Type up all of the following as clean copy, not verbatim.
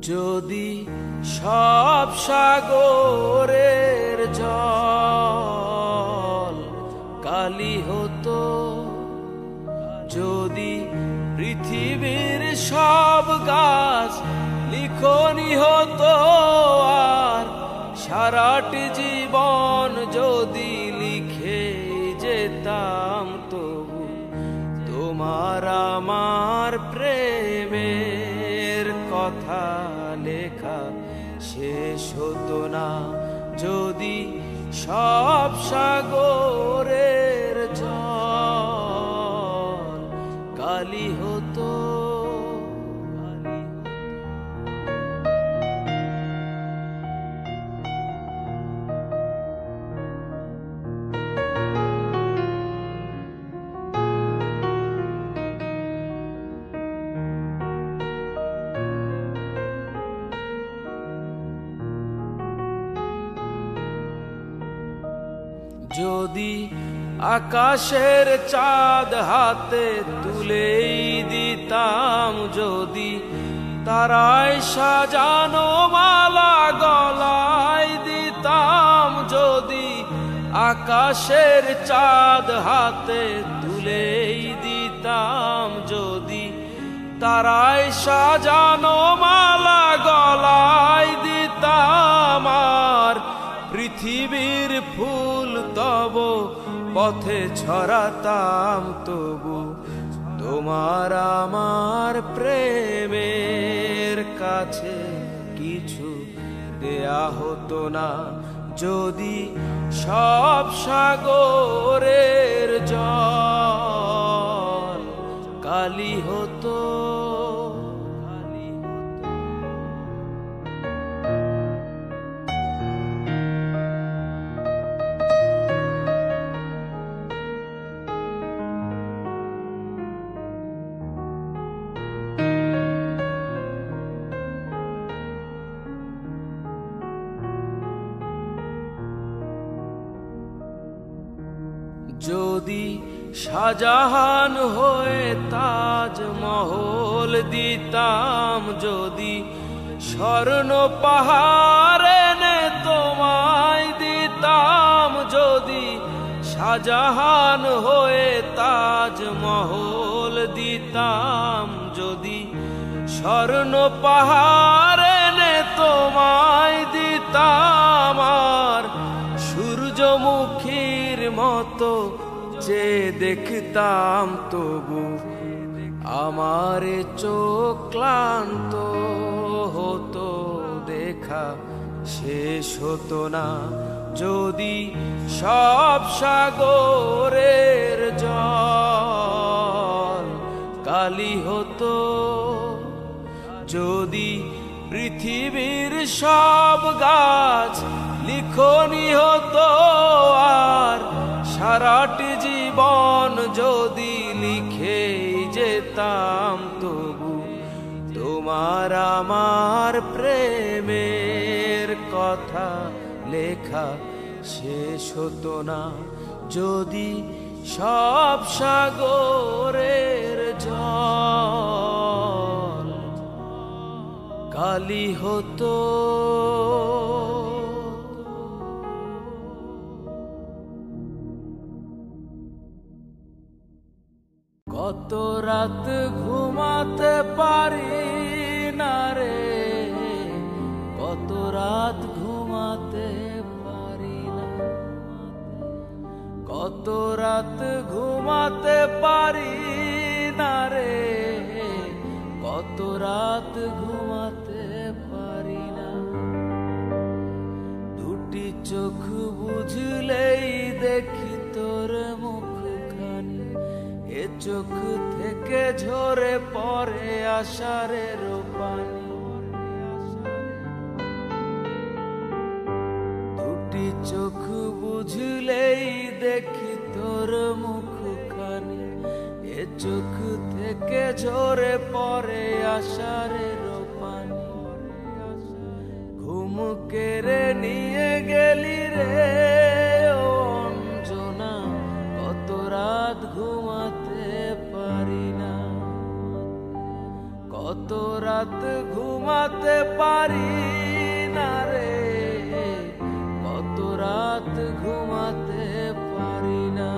যদি সব সাগরের জল কালি হতো, যদি পৃথিবীর সব গাছ লিখনি হতো, আর সারাটি জীবন যদি লিখে যেতাম, তবু তোমার আমার প্রেমের কথা লেখা শেষ হতো না। যদি সব সাগরের জল কালি হতো। যদি আকাশের চাঁদ হাতে তুলেই দিতাম, যদি তারায় সাজানো মালা গলায় দিতাম, যদি আকাশের চাঁদ হাতে তুলেই দিতাম, যদি তারায় সাজানো মালা গলায় দিতাম, আর পৃথিবীর ফুল তব পথে ছড়াতাম, তবু তোমার আমার প্রেমের কাছে কিছু দেয়া হতো না। যদি সব সাগরের জল কালি হতো। যদি শাহজাহান হয়ে তাজমহল দিতাম, যদি স্বর্ণ পাহাড় এনে তোমায় দিতাম, যদি শাহজাহান হয়ে তাজমহল দিতাম, যদি স্বর্ণ পাহাড় এনে তোমায় দিতাম, আর সূর্যমুখীর মতো যে দেখতাম, তবু আমার চোখ ক্লান্ত হতো, দেখা শেষ হতো না। যদি সব সাগরের জল কালি হতো, যদি পৃথিবীর সব গাছ লিখনি হতো, আর সারাটি জীবন যদি লিখে যেতাম, তবু তোমার আমার প্রেমের কথা লেখা শেষ হতো না। যদি সব সাগরের জল কালি হতো। কত রাত ঘুমাতে পারি না রে, কত রাত ঘুমাতে পারি না, কত রাত ঘুমাতে পারি না রে, কত রাত ঘুমাতে পারি না। দুটি চোখ বুঝলেই দেখি তোর মুখখানি, এ চোখ থেকে ঝরে পড়ে আষাঢ়ের পানি। দুটি চোখ বুঝলেই দেখি তোর মুখখানি, এ চোখ থেকে ঝরে পড়ে আষাঢ়ের পানি। ঘুম কেড়ে নিয়ে গেলি রে অঞ্জনা, কত রাত ঘুমাতে পারি না, কত রাত ঘুম ঘুমাতে পারি না রে, কত রাত ঘুমাতে পারি না।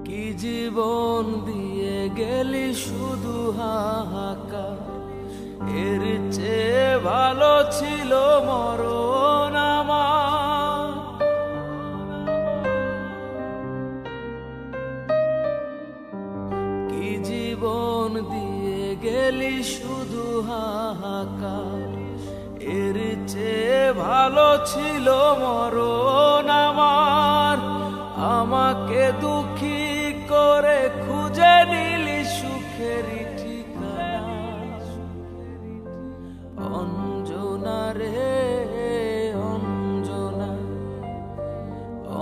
কি জীবন দিয়ে গেলি শুধু হাহাকার, এর চেয়ে ভালো ছিল মরণ আমার। কি জীবন দিয়ে গেলি শুধু হাহাকার, এর চেয়ে ভালো ছিল মরণ আমার। আমাকে দুঃখী করে খুঁজে নিলি সুখের ঠিকানা, অঞ্জনা রে অঞ্জনা,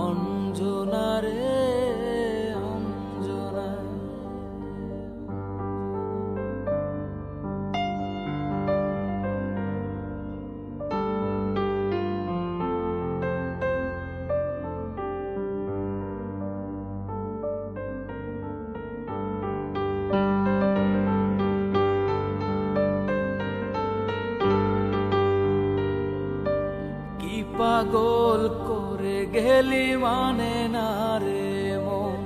অঞ্জনা রে অঞ্জনা। পাগল করে গেলি মানে না রে মন,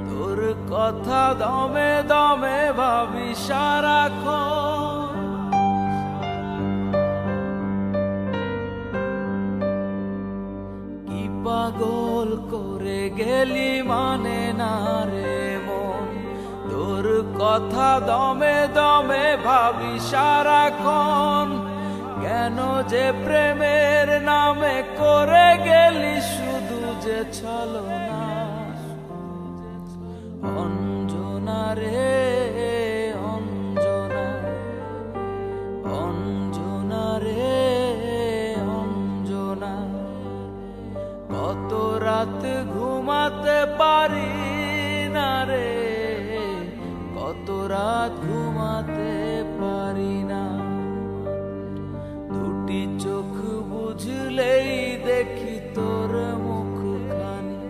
তোর কথা দমে দমে ভাবি সারাক্ষণ। কি পাগল করে গেলি মানে না রে মন, তোর কথা দমে দমে ভাবি সারাক্ষণ। কেন যে প্রেমের নামে করে গেলি শুধু যে ছলনা, অঞ্জনা রে অঞ্জনা, অঞ্জনা রে অঞ্জনা। কত রাত ঘুমাতে পারি না রে, কত রাত ঘুমাতে পারি না। দুটি চোখ বুঝলেই দেখি তোর মুখখানি,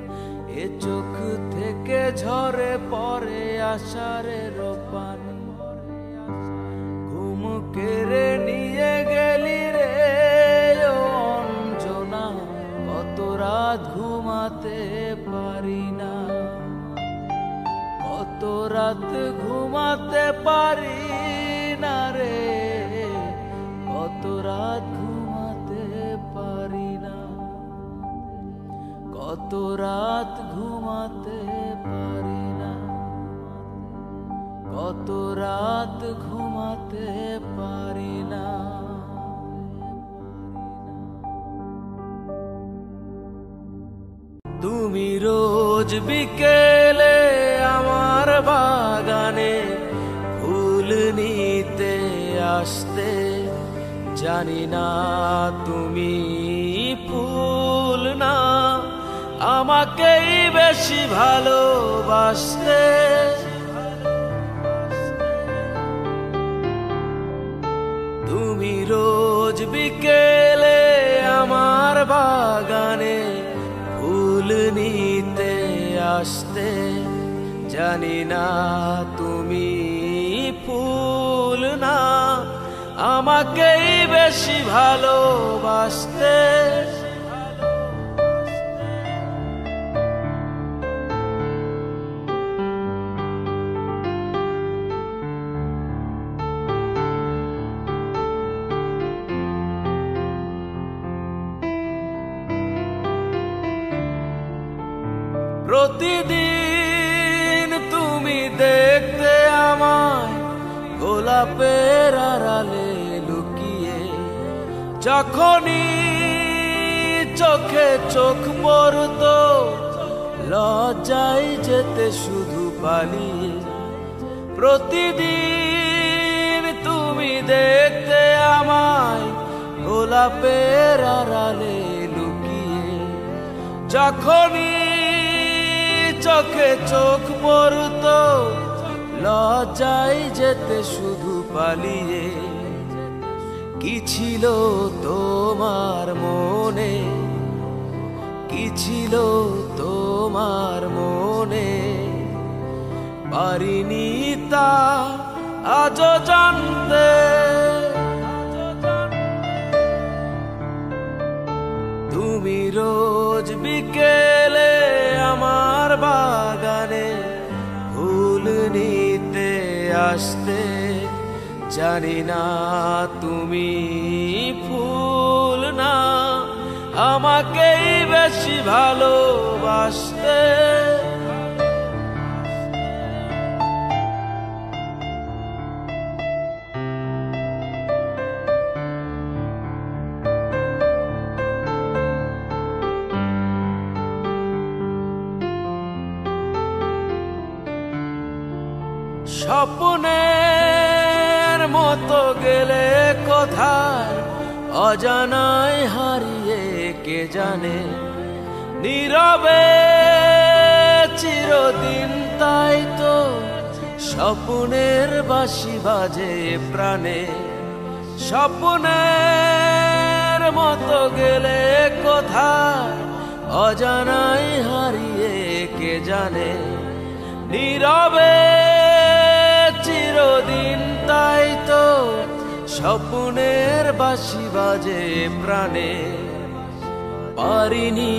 এ চোখ থেকে ঝরে পড়ে আষাঢ়ের পানি। ঘুম কেড়ে নিয়ে গেলি রে অঞ্জনা, কত রাত ঘুমাতে পারি না, কত রাত ঘুমাতে পারি না রে, কত রাত ঘুমাতে পারি না, কত রাত ঘুমাতে পারি না, কত রাত ঘুমাতে পারি না। তুমি রোজ বিকেলে আমার বাগানে ফুল নিতে আসতে, জানি না তুমি ফুল না আমাকেই বেশি ভালোবাসতে। তুমি রোজ বিকেলে আমার বাগানে ফুল নিতে আসতে, জানি না তুমি ফুল না আমাকেই বেশি ভালোবাসতে। প্রতিদিন তুমি দেখতে আমায় গোলাপের আড়ালে লুকিয়ে, যখনই চোখে চোখ পড়তো লজ্জায় যেতে শুধু পালিয়ে। প্রতিদিন তুমি দেখতে আমায় গোলাপের আড়ালে লুকিয়ে, যখনই চোখে চোখ পড়তো লজ্জায় যেতে শুধু পালিয়ে। কি ছিল তোমার মনে, কি ছিল তোমার মনে, পারিনি তা আজও জানতে। তুমি রোজ বিকেলে আমার বাগানে ফুল নিতে আসতে। জানি না তুমি ফুল না, আমাকেই বেশি ভালোবাসতে। স্বপ্নের মতো গেলে কোথায়, অজানায় হারিয়ে কে জানে। নীরবে চিরদিন তাই তো স্বপ্নের বাঁশি বাজে প্রাণে। স্বপ্নের মতো গেলে কোথায়, অজানায় হারিয়ে কে জানে। নীরবে চিরদিন তাই তো স্বপ্নের বাঁশি বাজে প্রাণে। পারিনি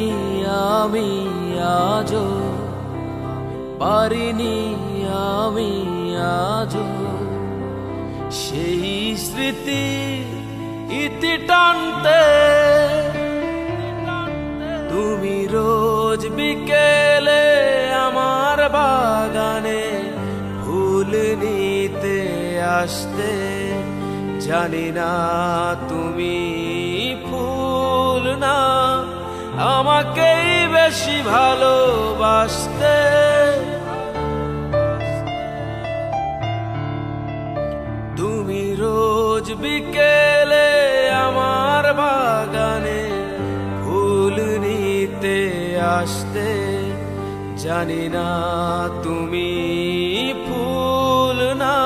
আমি আজও, পারিনি আমি আজও সেই স্মৃতি ইতি টানতে। তুমি রোজ বিকেলে আমার বাগানে ফুল নিতে আসতে। জানি না তুমি ফুল না, আমাকেই বেশি ভালোবাসতে। তুমি রোজ বিকেলে আমার বাগানে ফুল নিতে আসতে। জানি না তুমি ফুল না,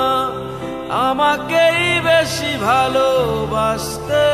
আমাকেই বেশি ভালোবাসতে।